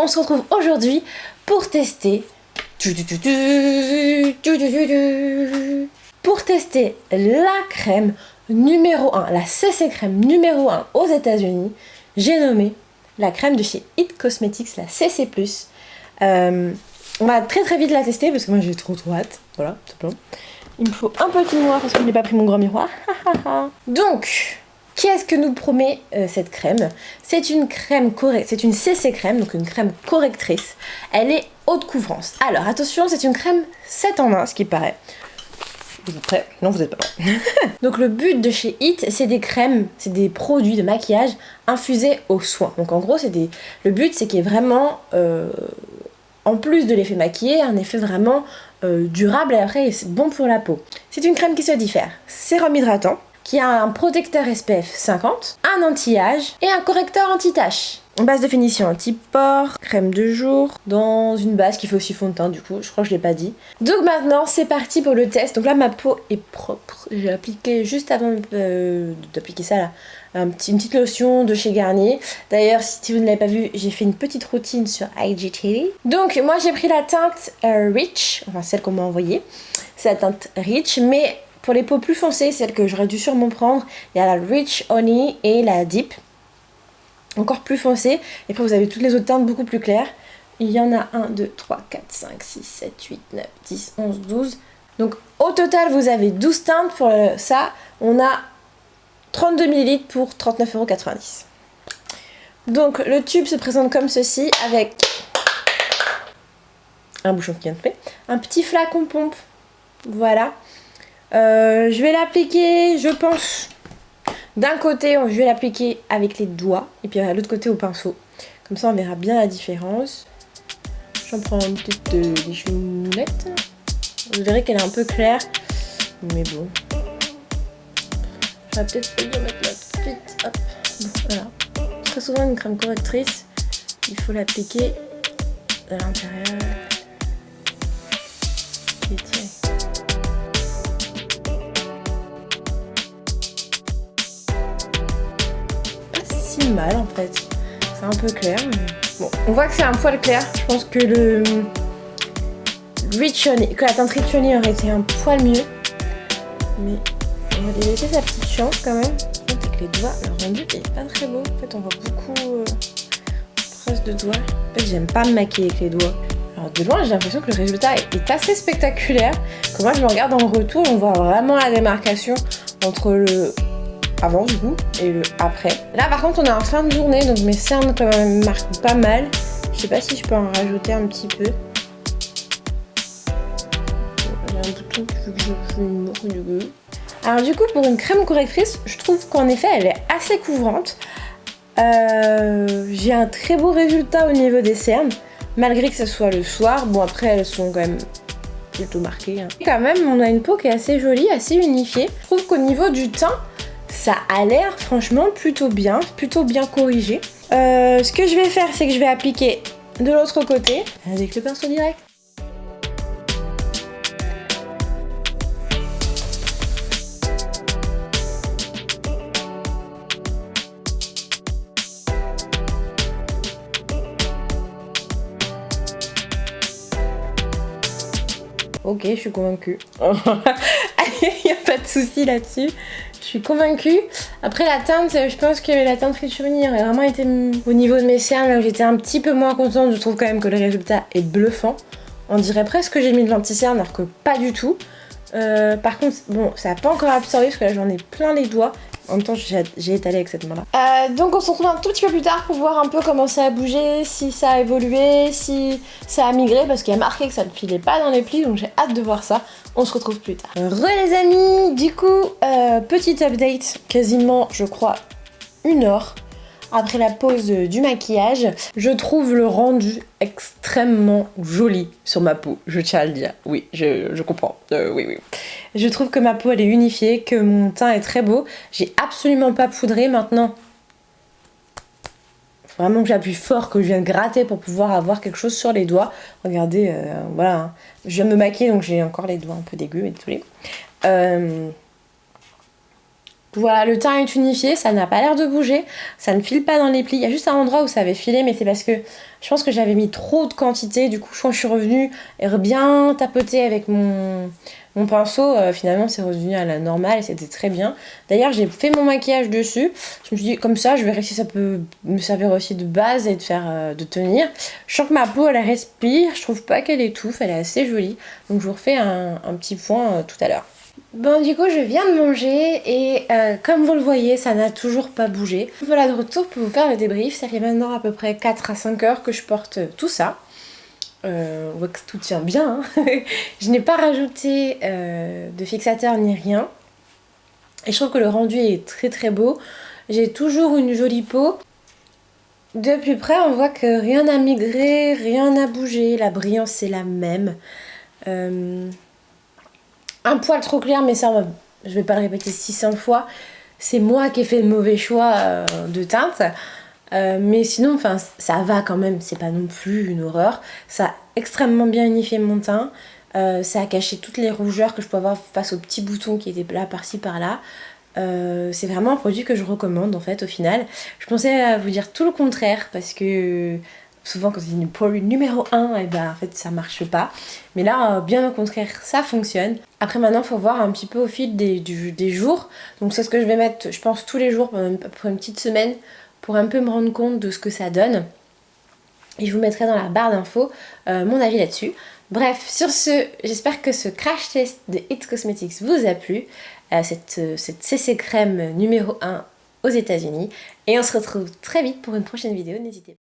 on se retrouve aujourd'hui pour tester la crème numéro 1, la CC crème numéro 1 aux États-Unis. J'ai nommé la crème de chez It Cosmetics, la CC+. On va très vite la tester parce que moi j'ai trop hâte. Voilà, tout simplement. Il me faut un petit miroir parce que je n'ai pas pris mon grand miroir. Donc, qu'est-ce que nous promet cette crème? C'est une crème correcte, c'est une CC crème, donc une crème correctrice. Elle est haute couvrance. Alors attention, c'est une crème 7 en 1, ce qui paraît. Vous êtes prêts? Non, vous n'êtes pas prêts. Donc le but de chez It, c'est des crèmes, c'est des produits de maquillage infusés au soin. Donc en gros, le but, c'est qu'il y ait vraiment, en plus de l'effet maquillé, un effet vraiment durable et après c'est bon pour la peau. C'est une crème qui se diffère. Sérum hydratant, qui a un protecteur SPF 50, un anti-âge et un correcteur anti-tache. Base de finition anti-pores, crème de jour, dans une base qui fait aussi fond de teint du coup, je crois que je l'ai pas dit. Donc maintenant c'est parti pour le test. Donc là ma peau est propre, j'ai appliqué juste avant d'appliquer ça là, une petite lotion de chez Garnier. D'ailleurs si vous ne l'avez pas vu, j'ai fait une petite routine sur IGTV. Donc moi j'ai pris la teinte Rich, enfin celle qu'on m'a envoyée, c'est la teinte Rich, mais pour les peaux plus foncées, celle que j'aurais dû sûrement prendre, il y a la Rich Honey et la Deep, encore plus foncée. Et après vous avez toutes les autres teintes beaucoup plus claires. Il y en a 1, 2, 3, 4, 5, 6, 7, 8, 9, 10, 11, 12. Donc au total vous avez 12 teintes pour ça. On a 32 ml pour 39,90 €. Donc le tube se présente comme ceci avec un bouchon qui vient de fait, un petit flacon pompe. Voilà. Je vais l'appliquer, je pense, d'un côté, je vais l'appliquer avec les doigts et puis à l'autre côté au pinceau. Comme ça, on verra bien la différence. J'en prends une petite lichounette. Vous verrez qu'elle est un peu claire, mais bon. Je vais peut-être pas mettre la petite. Hop. Bon, voilà. Très souvent, une crème correctrice, il faut l'appliquer à l'intérieur. Et tiens. Mal en fait, c'est un peu clair mais... Bon, on voit que c'est un poil clair. Je pense que la teinte Rich Honey aurait été un poil mieux, mais on va lui laisser sa petite chance quand même. Avec les doigts, le rendu est pas très beau. En fait, on voit beaucoup traces de doigts. En fait, j'aime pas me maquiller avec les doigts. Alors de loin, j'ai l'impression que le résultat est assez spectaculaire. Quand moi je me regarde en retour, on voit vraiment la démarcation entre le avant du coup et le après. Là par contre on est en fin de journée donc mes cernes quand même marquent pas mal. Je sais pas si je peux en rajouter un petit peu. J'ai un bouton qui veut que je fume. Alors du coup pour une crème correctrice, je trouve qu'en effet elle est assez couvrante. J'ai un très beau résultat au niveau des cernes, malgré que ce soit le soir. Bon après elles sont quand même plutôt marquées. Hein. Quand même on a une peau qui est assez jolie, assez unifiée. Je trouve qu'au niveau du teint, ça a l'air franchement plutôt bien corrigé. Ce que je vais faire, c'est que je vais appliquer de l'autre côté avec le pinceau direct. Ok, je suis convaincue. Il n'y a pas de souci là-dessus. Je suis convaincue. Après la teinte, je pense que la teinte Rich Honey aurait vraiment été au niveau de mes cernes, là où j'étais un petit peu moins contente. Je trouve quand même que le résultat est bluffant. On dirait presque que j'ai mis de l'anti-cerne alors que pas du tout. Par contre, bon, ça n'a pas encore absorbé parce que là j'en ai plein les doigts. En même temps, j'ai étalé avec cette main-là. Donc on se retrouve un tout petit peu plus tard pour voir un peu comment ça a bougé, si ça a évolué, si ça a migré, parce qu'il y a marqué que ça ne filait pas dans les plis, donc j'ai hâte de voir ça. On se retrouve plus tard. Les amis, du coup, petit update, quasiment, je crois, 1 heure après la pause du maquillage. Je trouve le rendu extrêmement joli sur ma peau, je tiens à le dire. Oui, je comprends, oui. Je trouve que ma peau elle est unifiée, que mon teint est très beau. J'ai absolument pas poudré maintenant. Faut vraiment que j'appuie fort, que je vienne gratter pour pouvoir avoir quelque chose sur les doigts. Regardez, voilà. Hein. Je viens de me maquiller donc j'ai encore les doigts un peu dégueux et désolé. Voilà, le teint est unifié, ça n'a pas l'air de bouger, ça ne file pas dans les plis. Il y a juste un endroit où ça avait filé, mais c'est parce que je pense que j'avais mis trop de quantité. Du coup, quand je suis revenue et bien tapoter avec mon pinceau, finalement c'est revenu à la normale et c'était très bien. D'ailleurs, j'ai fait mon maquillage dessus. Je me suis dit, comme ça, je verrai si ça peut me servir aussi de base et de tenir. Je sens que ma peau, elle respire, je trouve pas qu'elle étouffe, elle est assez jolie. Donc je vous refais un petit point tout à l'heure. Bon, du coup je viens de manger et comme vous le voyez, ça n'a toujours pas bougé. Voilà de retour pour vous faire le débrief. Ça fait maintenant à peu près 4 à 5 heures que je porte tout ça. On voit que tout tient bien, hein. Je n'ai pas rajouté de fixateur ni rien. Et je trouve que le rendu est très très beau. J'ai toujours une jolie peau. De plus près, on voit que rien n'a migré, rien n'a bougé. La brillance c'est la même. Un poil trop clair, mais ça, je vais pas le répéter 600 fois. C'est moi qui ai fait le mauvais choix de teinte. Mais sinon, enfin, ça va quand même. C'est pas non plus une horreur. Ça a extrêmement bien unifié mon teint. Ça a caché toutes les rougeurs que je peux avoir face aux petits boutons qui étaient là, par-ci, par-là. C'est vraiment un produit que je recommande en fait au final. Je pensais vous dire tout le contraire parce que souvent quand c'est une produit numéro 1, et ben en fait ça marche pas. Mais là bien au contraire ça fonctionne. Après maintenant il faut voir un petit peu au fil des jours. Donc c'est ce que je vais mettre je pense tous les jours pour une petite semaine pour un peu me rendre compte de ce que ça donne. Et je vous mettrai dans la barre d'infos mon avis là-dessus. Bref, sur ce, j'espère que ce crash test de It Cosmetics vous a plu. Cette CC crème numéro 1 aux États-Unis. Et on se retrouve très vite pour une prochaine vidéo, n'hésitez pas.